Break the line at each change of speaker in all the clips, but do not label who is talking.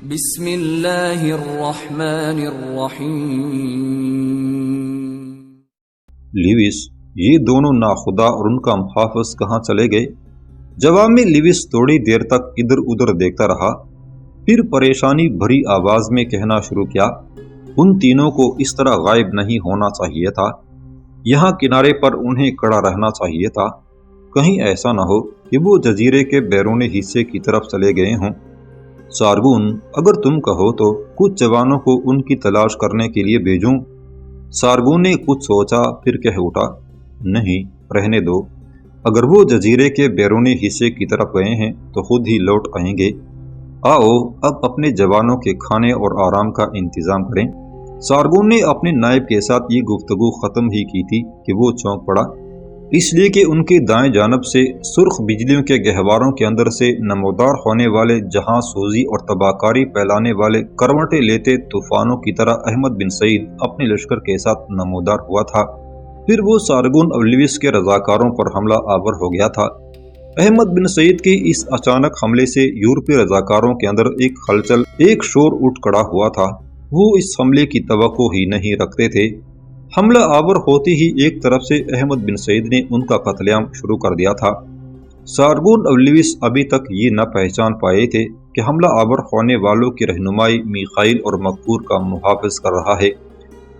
بسم اللہ الرحمن الرحیم۔
لیوس، یہ دونوں ناخدا اور ان کا محافظ کہاں چلے گئے؟ جواب میں لیوس تھوڑی دیر تک ادھر ادھر دیکھتا رہا، پھر پریشانی بھری آواز میں کہنا شروع کیا، ان تینوں کو اس طرح غائب نہیں ہونا چاہیے تھا، یہاں کنارے پر انہیں کڑا رہنا چاہیے تھا، کہیں ایسا نہ ہو کہ وہ جزیرے کے بیرونی حصے کی طرف چلے گئے ہوں۔ سارگون، اگر تم کہو تو کچھ جوانوں کو ان کی تلاش کرنے کے لیے بھیجوں؟ سارگون نے کچھ سوچا، پھر کہہ اٹھا، نہیں، رہنے دو، اگر وہ جزیرے کے بیرونی حصے کی طرف گئے ہیں تو خود ہی لوٹ آئیں گے۔ آؤ اب اپنے جوانوں کے کھانے اور آرام کا انتظام کریں۔ سارگون نے اپنے نائب کے ساتھ یہ گفتگو ختم ہی کی تھی کہ وہ چونک پڑا، اس لیے کہ ان کے دائیں جانب سے سرخ بجلیوں کے گہواروں کے اندر سے نمودار ہونے والے جہاں سوزی اور تباہکاری پھیلانے والے کروٹیں لیتے طوفانوں کی طرح احمد بن سعید اپنے لشکر کے ساتھ نمودار ہوا تھا۔ پھر وہ سارگون اور لیوس کے رضاکاروں پر حملہ آور ہو گیا تھا۔ احمد بن سعید کے اس اچانک حملے سے یورپی رضاکاروں کے اندر ایک ہلچل، ایک شور اٹھ کھڑا ہوا تھا۔ وہ اس حملے کی توقع ہی نہیں رکھتے تھے۔ حملہ آور ہوتے ہی ایک طرف سے احمد بن سعید نے ان کا قتل عام شروع کر دیا تھا۔ سارگون اور لیوس ابھی تک یہ نہ پہچان پائے تھے کہ حملہ آور ہونے والوں کی رہنمائی میخائیل اور مغفور کا محافظ کر رہا ہے۔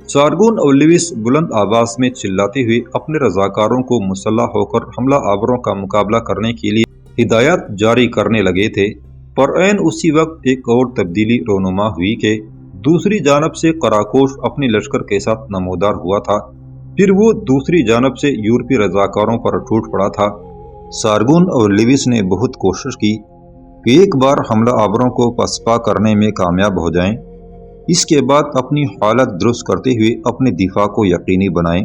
سارگون اور لیوس بلند آواز میں چلاتے ہوئے اپنے رضاکاروں کو مسلح ہو کر حملہ آوروں کا مقابلہ کرنے کے لیے ہدایات جاری کرنے لگے تھے، پر عین اسی وقت ایک اور تبدیلی رونما ہوئی کہ دوسری جانب سے قراقوش اپنے لشکر کے ساتھ نمودار ہوا تھا، پھر وہ دوسری جانب سے یورپی رضاکاروں پر ٹوٹ پڑا تھا۔ سارگون اور لیوس نے بہت کوشش کی کہ ایک بار حملہ آوروں کو پسپا کرنے میں کامیاب ہو جائیں، اس کے بعد اپنی حالت درست کرتے ہوئے اپنے دفاع کو یقینی بنائیں،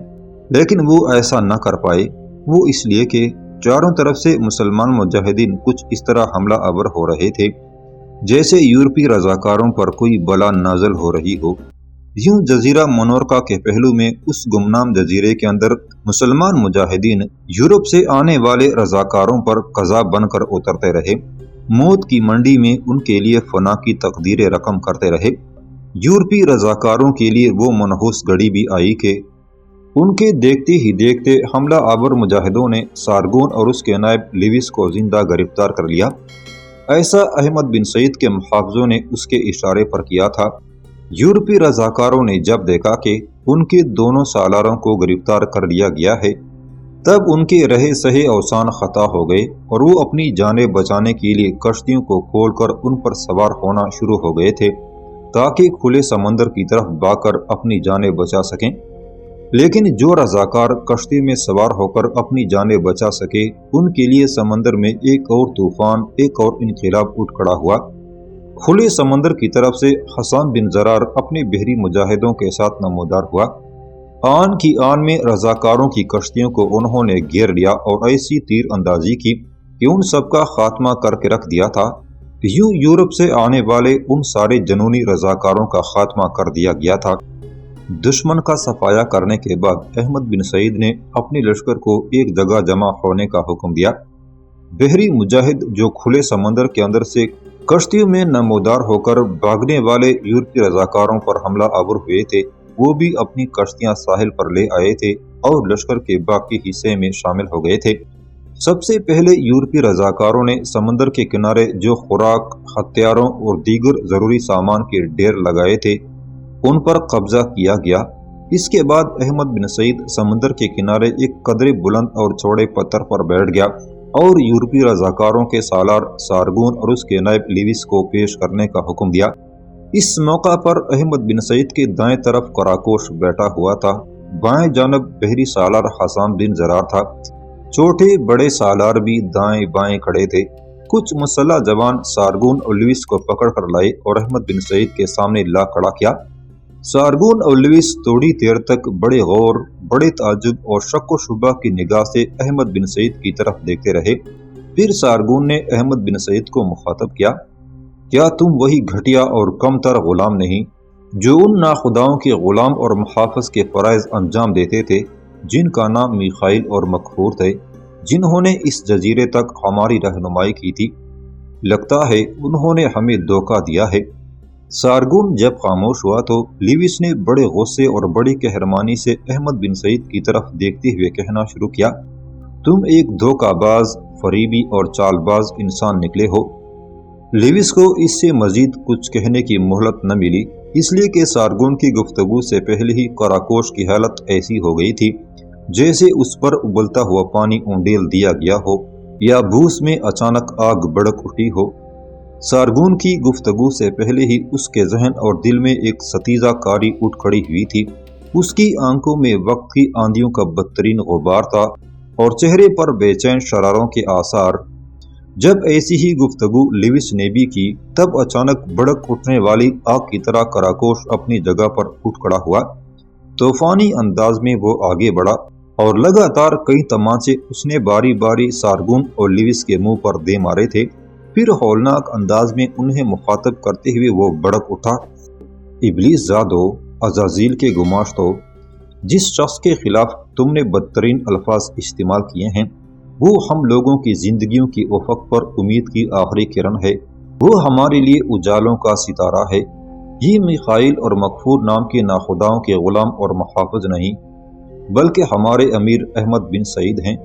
لیکن وہ ایسا نہ کر پائے۔ وہ اس لیے کہ چاروں طرف سے مسلمان مجاہدین کچھ اس طرح حملہ آور ہو رہے تھے جیسے یورپی رضاکاروں پر کوئی بلا نازل ہو رہی ہو۔ یوں جزیرہ منورکا کے پہلو میں اس گمنام جزیرے کے اندر مسلمان مجاہدین یورپ سے آنے والے رضاکاروں پر قضا بن کر اترتے رہے، موت کی منڈی میں ان کے لیے فنا کی تقدیریں رقم کرتے رہے۔ یورپی رضاکاروں کے لیے وہ منحوس گھڑی بھی آئی کہ ان کے دیکھتے ہی دیکھتے حملہ آور مجاہدوں نے سارگون اور اس کے نائب لیوس کو زندہ گرفتار کر لیا۔ ایسا احمد بن سعید کے محافظوں نے اس کے اشارے پر کیا تھا۔ یورپی رضاکاروں نے جب دیکھا کہ ان کے دونوں سالاروں کو گرفتار کر لیا گیا ہے، تب ان کے رہے سہے اوسان خطا ہو گئے اور وہ اپنی جانیں بچانے کے لیے کشتیوں کو کھول کر ان پر سوار ہونا شروع ہو گئے تھے تاکہ کھلے سمندر کی طرف بھاگ کر اپنی جانیں بچا سکیں۔ لیکن جو رضاکار کشتی میں سوار ہو کر اپنی جانیں بچا سکے، ان کے لیے سمندر میں ایک اور طوفان، ایک اور انقلاب اٹھ کھڑا ہوا۔ کھلے سمندر کی طرف سے حسان بن زرار اپنے بحری مجاہدوں کے ساتھ نمودار ہوا۔ آن کی آن میں رضاکاروں کی کشتیوں کو انہوں نے گھیر لیا اور ایسی تیر اندازی کی کہ ان سب کا خاتمہ کر کے رکھ دیا تھا۔ یوں یورپ سے آنے والے ان سارے جنونی رضاکاروں کا خاتمہ کر دیا گیا تھا۔ دشمن کا صفایا کرنے کے بعد احمد بن سعید نے اپنے لشکر کو ایک جگہ جمع ہونے کا حکم دیا۔ بحری مجاہد جو کھلے سمندر کے اندر سے کشتیوں میں نمودار ہو کر بھاگنے والے یورپی رضاکاروں پر حملہ آور ہوئے تھے، وہ بھی اپنی کشتیاں ساحل پر لے آئے تھے اور لشکر کے باقی حصے میں شامل ہو گئے تھے۔ سب سے پہلے یورپی رضاکاروں نے سمندر کے کنارے جو خوراک، ہتھیاروں اور دیگر ضروری سامان کے ڈھیر لگائے تھے، ان پر قبضہ کیا گیا۔ اس کے بعد احمد بن سعید سمندر کے کنارے ایک قدرے بلند اور چوڑے پتھر پر بیٹھ گیا اور یورپی رضاکاروں کے سالار سارگون اور اس کے نائب لیوس کو پیش کرنے کا حکم دیا۔ اس موقع پر احمد بن سعید کے دائیں طرف قراقوش بیٹھا ہوا تھا، بائیں جانب بحری سالار حسان بن زرار تھا، چھوٹے بڑے سالار بھی دائیں بائیں کھڑے تھے۔ کچھ مسلح جوان سارگون اور لیوس کو پکڑ کر لائے اور احمد بن سعید کے سامنے لا کھڑا کیا۔ سارگون اور لیوس تھوڑی دیر تک بڑے غور، بڑے تعجب اور شک و شبہ کی نگاہ سے احمد بن سعید کی طرف دیکھتے رہے۔ پھر سارگون نے احمد بن سعید کو مخاطب کیا، کیا تم وہی گھٹیا اور کم تر غلام نہیں جو ان ناخداؤں کے غلام اور محافظ کے فرائض انجام دیتے تھے، جن کا نام میخائیل اور مغفور تھے، جنہوں نے اس جزیرے تک ہماری رہنمائی کی تھی؟ لگتا ہے انہوں نے ہمیں دھوکہ دیا ہے۔ سارگون جب خاموش ہوا تو لیوس نے بڑے غصے اور بڑی قہرمانی سے احمد بن سعید کی طرف دیکھتے ہوئے کہنا شروع کیا، تم ایک دھوکہ باز، فریبی اور چال باز انسان نکلے ہو۔ لیوس کو اس سے مزید کچھ کہنے کی مہلت نہ ملی، اس لیے کہ سارگون کی گفتگو سے پہلے ہی قراقوش کی حالت ایسی ہو گئی تھی جیسے اس پر ابلتا ہوا پانی اونڈیل دیا گیا ہو یا بھوس میں اچانک آگ بھڑک اٹھی ہو۔ سارگون کی گفتگو سے پہلے ہی اس کے ذہن اور دل میں ایک ستیزہ کاری اٹھ کھڑی ہوئی تھی۔ اس کی آنکھوں میں وقت کی آندھیوں کا بدترین غبار تھا اور چہرے پر بے چین شراروں کے آثار۔ جب ایسی ہی گفتگو لیوس نے بھی کی تب اچانک بھڑک اٹھنے والی آگ کی طرح قراقوش اپنی جگہ پر اٹھ کھڑا ہوا۔ طوفانی انداز میں وہ آگے بڑھا اور لگاتار کئی تماچے اس نے باری باری سارگون اور لیوس کے منہ پر دے مارے تھے۔ پھر ہولناک انداز میں انہیں مخاطب کرتے ہوئے وہ بڑک اٹھا، ابلیس زادو، عزازیل کے گماشتو، جس شخص کے خلاف تم نے بدترین الفاظ استعمال کیے ہیں وہ ہم لوگوں کی زندگیوں کی افق پر امید کی آخری کرن ہے، وہ ہمارے لیے اجالوں کا ستارہ ہے۔ یہ میخائیل اور مغفور نام کے ناخداؤں کے غلام اور محافظ نہیں بلکہ ہمارے امیر احمد بن سعید ہیں۔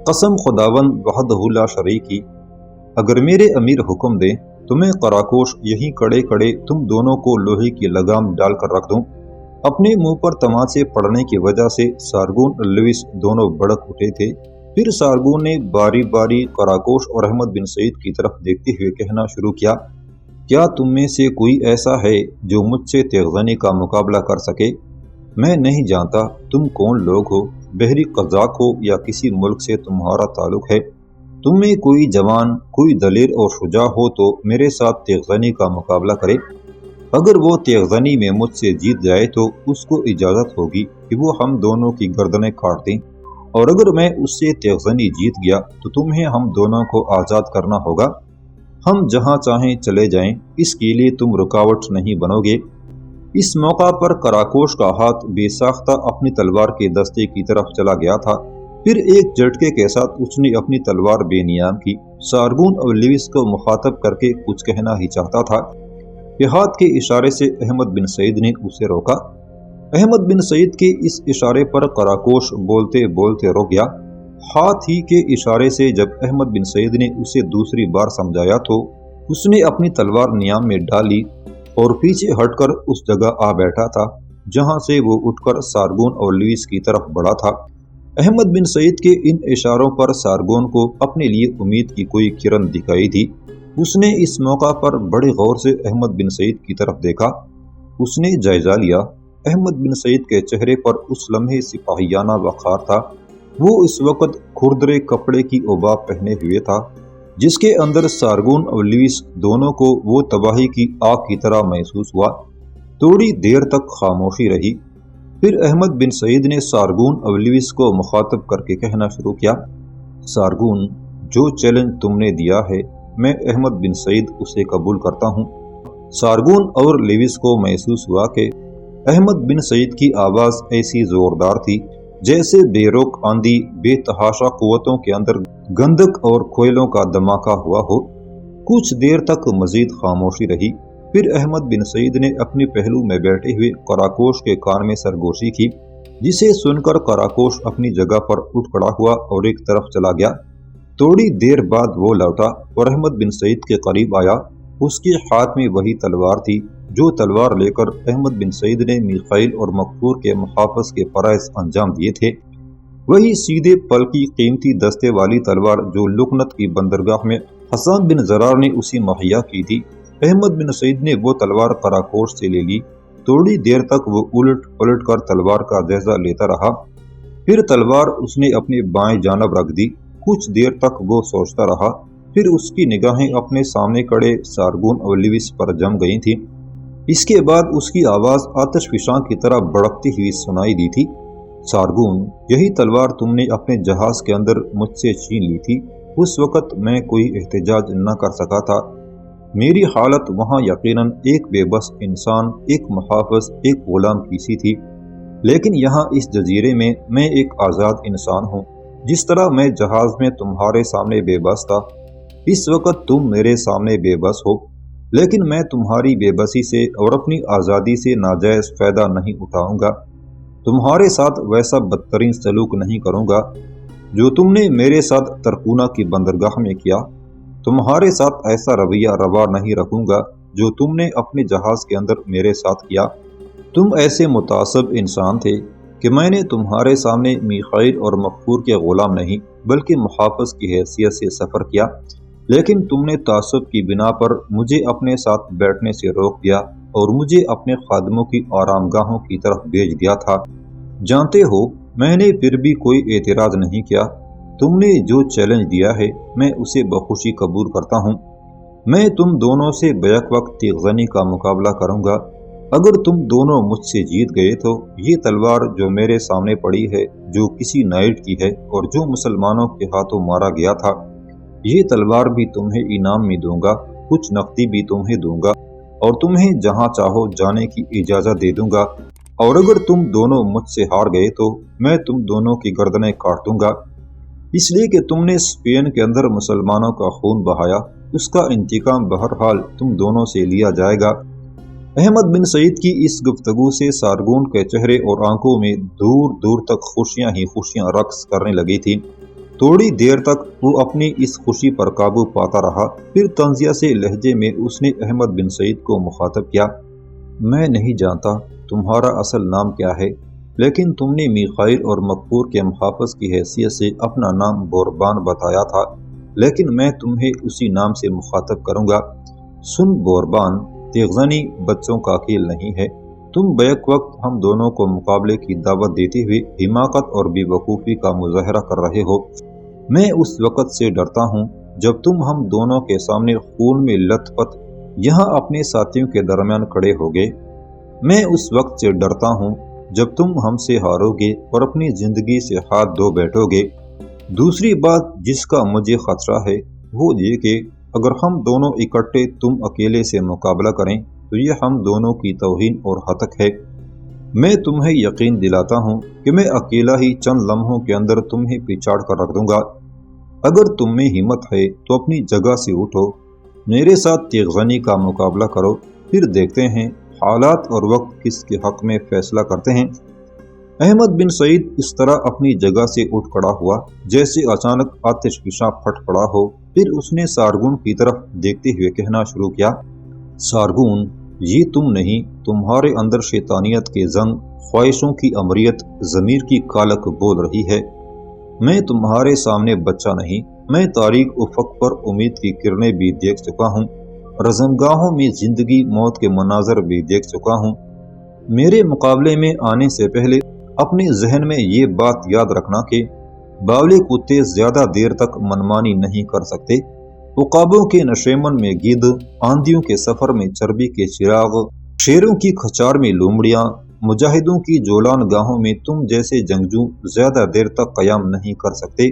قسم خداوند وحدہ لا شریک کی، اگر میرے امیر حکم دیں تو میں قراقوش یہیں کڑے کڑے تم دونوں کو لوہے کی لگام ڈال کر رکھ دوں۔ اپنے منہ پر تماچے پڑنے کی وجہ سے سارگون اور لیوس دونوں بھڑک اٹھے تھے۔ پھر سارگون نے باری باری قراقوش اور احمد بن سعید کی طرف دیکھتے ہوئے کہنا شروع کیا، کیا تم میں سے کوئی ایسا ہے جو مجھ سے تیغزنی کا مقابلہ کر سکے؟ میں نہیں جانتا تم کون لوگ ہو، بحری قزاق ہو یا کسی ملک سے تمہارا تعلق ہے۔ تم میں کوئی جوان، کوئی دلیر اور شجاع ہو تو میرے ساتھ تیغزنی کا مقابلہ کرے۔ اگر وہ تیغزنی میں مجھ سے جیت جائے تو اس کو اجازت ہوگی کہ وہ ہم دونوں کی گردنیں کاٹ دیں، اور اگر میں اس سے تیغزنی جیت گیا تو تمہیں ہم دونوں کو آزاد کرنا ہوگا۔ ہم جہاں چاہیں چلے جائیں، اس کے لیے تم رکاوٹ نہیں بنو گے۔ اس موقع پر قراقوش کا ہاتھ بے ساختہ اپنی تلوار کے دستے کی طرف چلا گیا تھا، پھر ایک جھٹکے کے ساتھ اس نے اپنی تلوار بے نیام کی۔ سارگون اور لیوس کو مخاطب کر کے کچھ کہنا ہی چاہتا تھا کہ ہاتھ کے اشارے سے احمد بن سعید نے اسے روکا۔ احمد بن سعید کے اس اشارے پر قراقوش بولتے بولتے رک گیا۔ ہاتھ ہی کے اشارے سے جب احمد بن سعید نے اسے دوسری بار سمجھایا تو اس نے اپنی تلوار نیام میں ڈالی اور پیچھے ہٹ کر اس جگہ آ بیٹھا تھا جہاں سے وہ اٹھ کر سارگون اور لیوس کی طرف بڑھا تھا۔ احمد بن سعید کے ان اشاروں پر سارگون کو اپنے لیے امید کی کوئی کرن دکھائی دی۔ اس نے اس موقع پر بڑے غور سے احمد بن سعید کی طرف دیکھا۔ اس نے جائزہ لیا۔ احمد بن سعید کے چہرے پر اس لمحے سپاہیانہ وقار تھا۔ وہ اس وقت کھردرے کپڑے کی اوباپ پہنے ہوئے تھا جس کے اندر سارگون اور لیوس دونوں کو وہ تباہی کی آگ کی طرح محسوس ہوا۔ تھوڑی دیر تک خاموشی رہی، پھر احمد بن سعید نے سارگون اور لیوس کو مخاطب کر کے کہنا شروع کیا، سارگون، جو چیلنج تم نے دیا ہے میں احمد بن سعید اسے قبول کرتا ہوں۔ سارگون اور لیوس کو محسوس ہوا کہ احمد بن سعید کی آواز ایسی زوردار تھی جیسے بے روک آندھی بے تحاشا قوتوں کے اندر گندک اور کوئلوں کا دھماکہ ہوا ہو۔ کچھ دیر تک مزید خاموشی رہی، پھر احمد بن سعید نے اپنے پہلو میں بیٹھے ہوئے قراقوش کے کان میں سرگوشی کی، جسے سن کر قراقوش اپنی جگہ پر اٹھ کھڑا ہوا اور ایک طرف چلا گیا۔ تھوڑی دیر بعد وہ لوٹا اور احمد بن سعید کے قریب آیا۔ اس کے ہاتھ میں وہی تلوار تھی جو تلوار لے کر احمد بن سعید نے میخائیل اور مغفور کے محافظ کے فرائض انجام دیے تھے، وہی سیدھے پل کی قیمتی دستے والی تلوار جو لکنت کی بندرگاہ میں حسان بن زرار نے اسی مہیا کی تھی۔ احمد بن سعید نے وہ تلوار قراقوش سے لے لی۔ تھوڑی دیر تک وہ الٹ پلٹ کر تلوار کا جائزہ لیتا رہا، پھر تلوار اس نے اپنی بائیں جانب رکھ دی۔ کچھ دیر تک وہ سوچتا رہا، پھر اس کی نگاہیں اپنے سامنے کھڑے سارگون اور لیوس پر جم گئی تھیں۔ اس کے بعد اس کی آواز آتش فشاں کی طرح بڑکتی ہوئی سنائی دی تھی، سارگون، یہی تلوار تم نے اپنے جہاز کے اندر مجھ سے چھین لی تھی۔ اس وقت میں کوئی احتجاج نہ کر سکا تھا۔ میری حالت وہاں یقیناً ایک بے بس انسان، ایک محافظ، ایک غلام کی سی تھی، لیکن یہاں اس جزیرے میں میں ایک آزاد انسان ہوں۔ جس طرح میں جہاز میں تمہارے سامنے بے بس تھا، اس وقت تم میرے سامنے بے بس ہو۔ لیکن میں تمہاری بے بسی سے اور اپنی آزادی سے ناجائز فائدہ نہیں اٹھاؤں گا۔ تمہارے ساتھ ویسا بدترین سلوک نہیں کروں گا جو تم نے میرے ساتھ ترکونہ کی بندرگاہ میں کیا۔ تمہارے ساتھ ایسا رویہ روا نہیں رکھوں گا جو تم نے اپنے جہاز کے اندر میرے ساتھ کیا۔ تم ایسے متعصب انسان تھے کہ میں نے تمہارے سامنے میخائیل اور مغفور کے غلام نہیں بلکہ محافظ کی حیثیت سے سفر کیا، لیکن تم نے تعصب کی بنا پر مجھے اپنے ساتھ بیٹھنے سے روک دیا اور مجھے اپنے خادموں کی آرام گاہوں کی طرف بھیج دیا تھا۔ جانتے ہو میں نے پھر بھی کوئی اعتراض نہیں کیا۔ تم نے جو چیلنج دیا ہے میں اسے بخوشی قبول کرتا ہوں۔ میں تم دونوں سے بیک وقت تیغ زنی کا مقابلہ کروں گا۔ اگر تم دونوں مجھ سے جیت گئے تو یہ تلوار جو میرے سامنے پڑی ہے، جو کسی نائٹ کی ہے اور جو مسلمانوں کے ہاتھوں مارا گیا تھا، یہ تلوار بھی تمہیں انعام میں دوں گا، کچھ نقدی بھی تمہیں دوں گا اور تمہیں جہاں چاہو جانے کی اجازت دے دوں گا۔ اور اگر تم دونوں مجھ سے ہار گئے تو میں تم دونوں کی گردنیں کاٹ دوں گا، اس لیے کہ تم نے اسپین کے اندر مسلمانوں کا خون بہایا۔ اس کا انتقام بہرحال تم دونوں سے لیا جائے گا۔ احمد بن سعید کی اس گفتگو سے سارگون کے چہرے اور آنکھوں میں دور دور تک خوشیاں ہی خوشیاں رقص کرنے لگی تھیں۔ تھوڑی دیر تک وہ اپنی اس خوشی پر قابو پاتا رہا، پھر طنزیہ سے لہجے میں اس نے احمد بن سعید کو مخاطب کیا، میں نہیں جانتا تمہارا اصل نام کیا ہے، لیکن تم نے میخائیل اور مغفور کے محافظ کی حیثیت سے اپنا نام بوربان بتایا تھا، لیکن میں تمہیں اسی نام سے مخاطب کروں گا۔ سن بوربان، تیغ زنی بچوں کا کھیل نہیں ہے۔ تم بیک وقت ہم دونوں کو مقابلے کی دعوت دیتے ہوئے حماقت اور بے وقوفی کا مظاہرہ کر رہے ہو۔ میں اس وقت سے ڈرتا ہوں جب تم ہم دونوں کے سامنے خون میں لت پت یہاں اپنے ساتھیوں کے درمیان کھڑے ہوگے۔ میں اس وقت سے ڈرتا ہوں جب تم ہم سے ہارو گے اور اپنی زندگی سے ہاتھ دھو بیٹھو گے۔ دوسری بات جس کا مجھے خطرہ ہے وہ یہ کہ اگر ہم دونوں اکٹھے تم اکیلے سے مقابلہ کریں تو یہ ہم دونوں کی توہین اور ہتک ہے۔ میں تمہیں یقین دلاتا ہوں کہ میں اکیلا ہی چند لمحوں کے اندر تمہیں پچاڑ کر رکھ دوں گا۔ اگر تم میں ہمت ہے تو اپنی جگہ سے اٹھو، میرے ساتھ تیغ زنی کا مقابلہ کرو، پھر دیکھتے ہیں حالات اور وقت کس کے حق میں فیصلہ کرتے ہیں۔ احمد بن سعید اس طرح اپنی جگہ سے اٹھ کھڑا ہوا جیسے اچانک آتش فشاں پھٹ پڑا ہو، پھر اس نے سارگون کی طرف دیکھتے ہوئے کہنا شروع کیا، سارگون، یہ تم نہیں، تمہارے اندر شیطانیت کے زنگ، خواہشوں کی امریت، ضمیر کی کالک بول رہی ہے۔ میں تمہارے سامنے بچہ نہیں، میں تاریک افق پر امید کی کرنیں بھی دیکھ چکا ہوں، رزمگاہوں میں زندگی موت کے مناظر بھی دیکھ چکا ہوں۔ میرے مقابلے میں آنے سے پہلے اپنے ذہن میں یہ بات یاد رکھنا کہ باولی کتے زیادہ دیر تک منمانی نہیں کر سکتے۔ عقابوں کے نشیمن میں گدھ، آندھیوں کے سفر میں چربی کے چراغ، شیروں کی کھچار میں لومڑیاں، مجاہدوں کی جولان گاہوں میں تم جیسے جنگجو زیادہ دیر تک قیام نہیں کر سکتے۔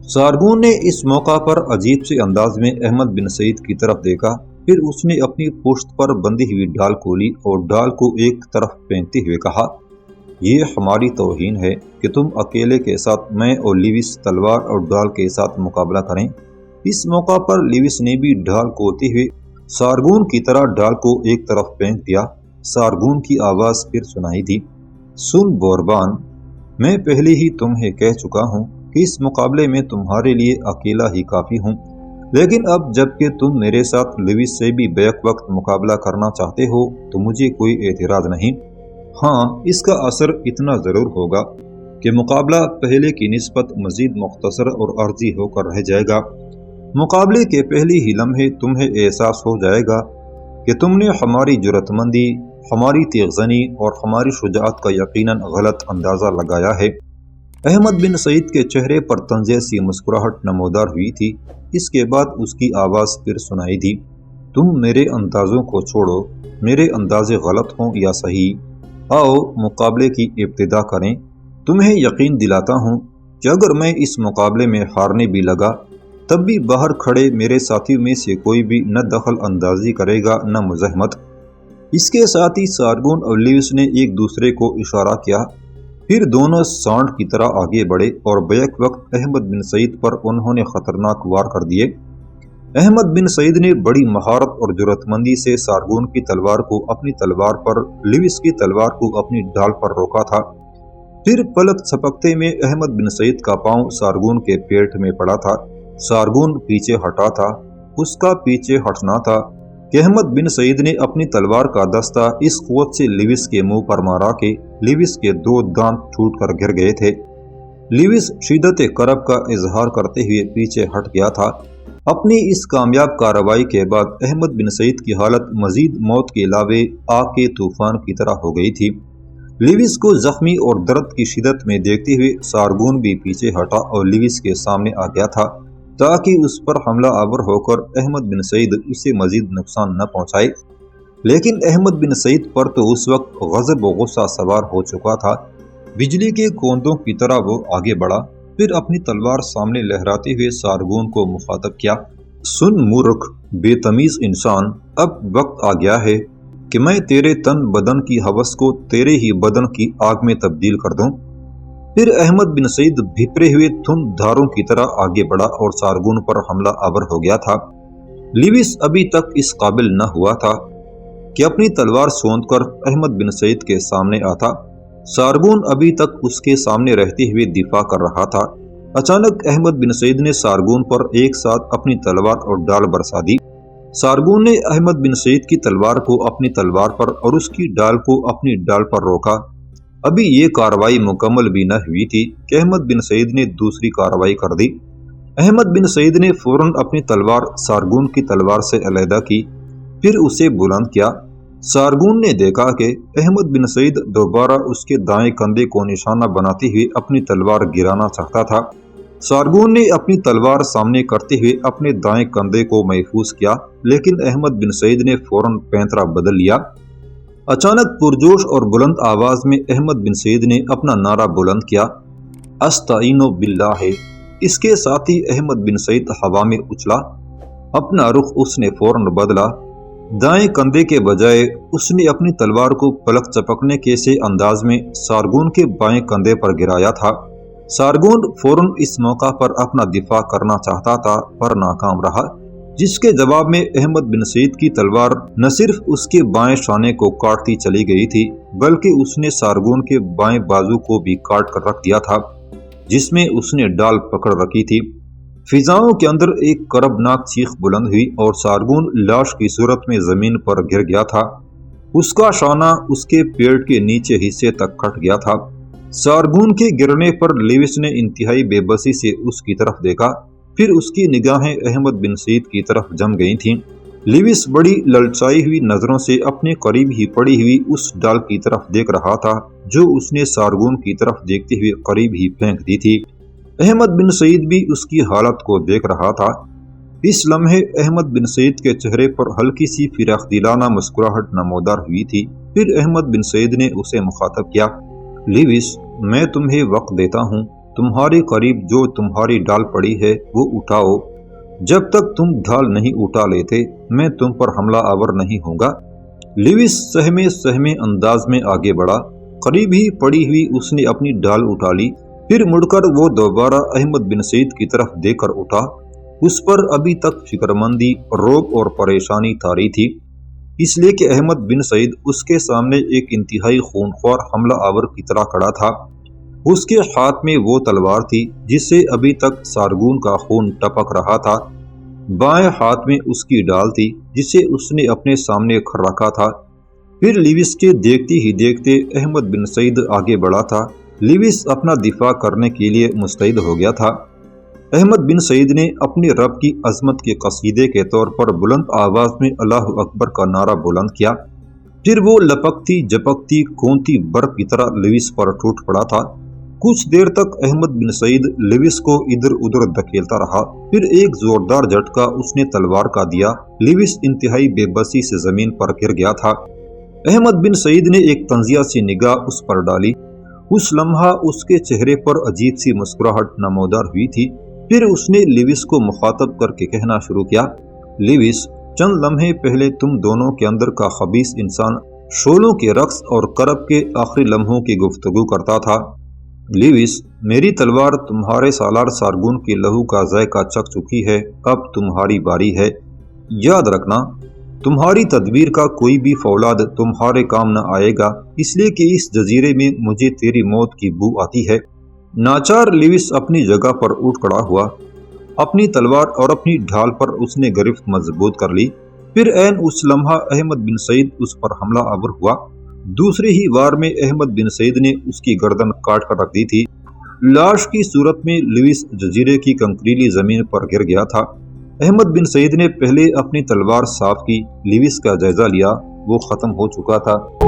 سارگون نے اس موقع پر عجیب سے انداز میں احمد بن سعید کی طرف دیکھا، پھر اس نے اپنی پشت پر بندھی ہوئی ڈال کھولی اور ڈال کو ایک طرف پھینکتے ہوئے کہا، یہ ہماری توہین ہے کہ تم اکیلے کے ساتھ میں اور لیوس تلوار اور ڈال کے ساتھ مقابلہ کریں۔ اس موقع پر لیوس نے بھی ڈال کھولتے ہوئے سارگون کی طرح ڈال کو ایک طرف پھینک دیا۔ سارگون کی آواز پھر سنائی دی، سن بوربان، میں پہلے ہی تمہیں کہہ چکا ہوں کہ اس مقابلے میں تمہارے لیے اکیلا ہی کافی ہوں، لیکن اب جب کہ تم میرے ساتھ لیوس سے بھی بیک وقت مقابلہ کرنا چاہتے ہو تو مجھے کوئی اعتراض نہیں۔ ہاں، اس کا اثر اتنا ضرور ہوگا کہ مقابلہ پہلے کی نسبت مزید مختصر اور عرضی ہو کر رہ جائے گا۔ مقابلے کے پہلی ہی لمحے تمہیں احساس ہو جائے گا کہ تم نے ہماری جرأت مندی، ہماری تیغ زنی اور ہماری شجاعت کا یقیناً غلط اندازہ لگایا ہے۔ احمد بن سعید کے چہرے پر طنزیہ سی مسکراہٹ نمودار ہوئی تھی۔ اس کے بعد اس کی آواز پھر سنائی دی، تم میرے اندازوں کو چھوڑو، میرے اندازے غلط ہوں یا صحیح، آؤ مقابلے کی ابتدا کریں۔ تمہیں یقین دلاتا ہوں کہ اگر میں اس مقابلے میں ہارنے بھی لگا تب بھی باہر کھڑے میرے ساتھیوں میں سے کوئی بھی نہ دخل اندازی کرے گا نہ مزاحمت۔ اس کے ساتھ ہی سارگون اور لیوس نے ایک دوسرے کو اشارہ کیا، پھر دونوں سانڈ کی طرح آگے بڑھے اور بیک وقت احمد بن سعید پر انہوں نے خطرناک وار کر دیے۔ احمد بن سعید نے بڑی مہارت اور جرأتمندی سے سارگون کی تلوار کو اپنی تلوار پر، لیوس کی تلوار کو اپنی ڈھال پر روکا تھا۔ پھر پلک چھپکتے میں احمد بن سعید کا پاؤں سارگون کے پیٹ میں پڑا تھا۔ سارگون پیچھے ہٹا تھا، اس کا پیچھے ہٹنا تھا کہ احمد بن سعید نے اپنی تلوار کا دستہ اس قوت سے لیوس کے منہ پر مارا کہ لیوس کے 2 دانت ٹوٹ کر گر گئے تھے۔ لیوس شدت کرب کا اظہار کرتے ہوئے پیچھے ہٹ گیا تھا۔ اپنی اس کامیاب کارروائی کے بعد احمد بن سعید کی حالت مزید موت کے علاوہ آگ کے طوفان کی طرح ہو گئی تھی۔ لیوس کو زخمی اور درد کی شدت میں دیکھتے ہوئے سارگون بھی پیچھے ہٹا اور لیوس کے سامنے آ گیا تھا تاکہ اس پر حملہ آور ہو کر احمد بن سعید اسے مزید نقصان نہ پہنچائے۔ لیکن احمد بن سعید پر تو اس وقت غضب و غصہ سوار ہو چکا تھا۔ بجلی کے کوندوں کی طرح وہ آگے بڑھا، پھر اپنی تلوار سامنے لہراتے ہوئے سارگون کو مخاطب کیا۔ سن مورخ، بے تمیز انسان، اب وقت آ گیا ہے کہ میں تیرے تن بدن کی ہوس کو تیرے ہی بدن کی آگ میں تبدیل کر دوں۔ پھر احمد بن سعید بھپرے ہوئے تند دھاروں کی طرح آگے بڑھا اور سارگون پر حملہ آور ہو گیا تھا۔ لیوس ابھی تک اس قابل نہ ہوا تھا کہ اپنی تلوار سونت کر احمد بن سعید کے سامنے آتا۔ سارگون ابھی تک اس کے سامنے رہتے ہوئے دفاع کر رہا تھا۔ اچانک احمد بن سعید نے سارگون پر ایک ساتھ اپنی تلوار اور ڈال برسا دی۔ سارگون نے احمد بن سعید کی تلوار کو اپنی تلوار پر اور اس کی ڈال کو اپنی ڈال پر روکا۔ ابھی یہ کارروائی مکمل بھی نہ ہوئی تھی کہ احمد بن سعید نے دوسری کارروائی کر دی۔ احمد بن سعید نے فوراً اپنی تلوار سارگون کی تلوار سے علیحدہ کی، پھر اسے بلند کیا۔ سارگون نے دیکھا کہ احمد بن سعید دوبارہ اس کے دائیں کندھے کو نشانہ بناتے ہوئے اپنی تلوار گرانا چاہتا تھا۔ سارگون نے اپنی تلوار سامنے کرتے ہوئے اپنے دائیں کندھے کو محفوظ کیا، لیکن احمد بن سعید نے فوراً پینترا بدل لیا۔ اچانک پرجوش اور بلند آواز میں احمد بن سعید نے اپنا نعرہ بلند کیا، استعین باللہ۔ اس کے ساتھ ہی احمد بن سعید ہوا میں اچھلا۔ اپنا رخ اس نے فوراً بدلا۔ دائیں کندھے کے بجائے اس نے اپنی تلوار کو پلک چپکنے کے سے انداز میں سارگون کے بائیں کندھے پر گرایا تھا۔ سارگون فوراً اس موقع پر اپنا دفاع کرنا چاہتا تھا پر ناکام رہا، جس کے جواب میں احمد بن سعید کی تلوار نہ صرف اس کے بائیں شانے کو کاٹتی چلی گئی تھی بلکہ اس نے سارگون کے بائیں بازو کو بھی کاٹ کر رکھ دیا تھا جس میں اس نے ڈال پکڑ رکھی تھی۔ فضاؤں کے اندر ایک کربناک چیخ بلند ہوئی اور سارگون لاش کی صورت میں زمین پر گر گیا تھا۔ اس کا شانہ اس کے پیٹ کے نیچے حصے تک کٹ گیا تھا۔ سارگون کے گرنے پر لیوس نے انتہائی بے بسی سے اس کی طرف دیکھا، پھر اس کی نگاہیں احمد بن سعید کی طرف جم گئی تھیں۔ لیوس بڑی للچائی ہوئی نظروں سے اپنے قریب ہی پڑی ہوئی اس ڈال کی طرف دیکھ رہا تھا جو اس نے سارگون کی طرف دیکھتے ہوئے قریب ہی پھینک دی تھی۔ احمد بن سعید بھی اس کی حالت کو دیکھ رہا تھا۔ اس لمحے احمد بن سعید کے چہرے پر ہلکی سی فراخ دلانہ مسکراہٹ نمودار ہوئی تھی۔ پھر احمد بن سعید نے اسے مخاطب کیا، لیوس، میں تمہیں وقت دیتا ہوں، تمہارے قریب جو تمہاری ڈال پڑی ہے وہ اٹھاؤ۔ جب تک تم ڈھال نہیں اٹھا لیتے میں تم پر حملہ آور نہیں ہوں گا۔ لیوس سہمے انداز میں آگے بڑھا۔ قریب ہی پڑی ہوئی اس نے اپنی ڈال اٹھا لی، پھر مڑ کر وہ دوبارہ احمد بن سعید کی طرف دیکھ کر اٹھا۔ اس پر ابھی تک فکرمندی، رعب اور پریشانی طاری تھی، اس لیے کہ احمد بن سعید اس کے سامنے ایک انتہائی خونخوار حملہ آور کی طرح کھڑا تھا۔ اس کے ہاتھ میں وہ تلوار تھی جس سے ابھی تک سارگون کا خون ٹپک رہا تھا، بائیں ہاتھ میں اس کی ڈال تھی جسے اس نے اپنے سامنے کھڑا رکھا تھا۔ پھر لیوس کے دیکھتے ہی دیکھتے احمد بن سعید آگے بڑھا تھا۔ لیوس اپنا دفاع کرنے کے لیے مستعد ہو گیا تھا۔ احمد بن سعید نے اپنے رب کی عظمت کے قصیدے کے طور پر بلند آواز میں اللہ اکبر کا نعرہ بلند کیا۔ پھر وہ لپکتی جپکتی کونتی برف کی طرح لیوس پر ٹوٹ پڑا تھا۔ کچھ دیر تک احمد بن سعید لیوس کو ادھر ادھر دھکیلتا رہا، پھر ایک زوردار جھٹکا اس نے تلوار کا دیا۔ لیوس انتہائی بے بسی سے زمین پر گر گیا تھا۔ احمد بن سعید نے ایک طنزیہ سی نگاہ اس پر ڈالی۔ اس لمحہ اس کے چہرے پر عجیب سی مسکراہٹ نمودار ہوئی تھی۔ پھر اس نے لیوس کو مخاطب کر کے کہنا شروع کیا، لیوس، چند لمحے پہلے تم دونوں کے اندر کا خبیث انسان شعلوں کے رقص اور کرب کے آخری لمحوں کی گفتگو کرتا تھا۔ لیوس، میری تلوار تمہارے سالار سارگون کے لہو کا ذائقہ چکھ چکی ہے، اب تمہاری باری ہے۔ یاد رکھنا، تمہاری تدبیر کا کوئی بھی فولاد تمہارے کام نہ آئے گا، اس لیے کہ اس جزیرے میں مجھے تیری موت کی بو آتی ہے۔ ناچار لیوس اپنی جگہ پر اٹھ کھڑا ہوا، اپنی تلوار اور اپنی ڈھال پر اس نے گرفت مضبوط کر لی۔ پھر عین اس لمحہ احمد بن سعید اس پر حملہ آور ہوا۔ دوسرے ہی وار میں احمد بن سعید نے اس کی گردن کاٹ کر رکھ دی تھی۔ لاش کی صورت میں لیوس جزیرے کی کنکریلی زمین پر گر گیا تھا۔ احمد بن سعید نے پہلے اپنی تلوار صاف کی، لیوس کا جائزہ لیا، وہ ختم ہو چکا تھا۔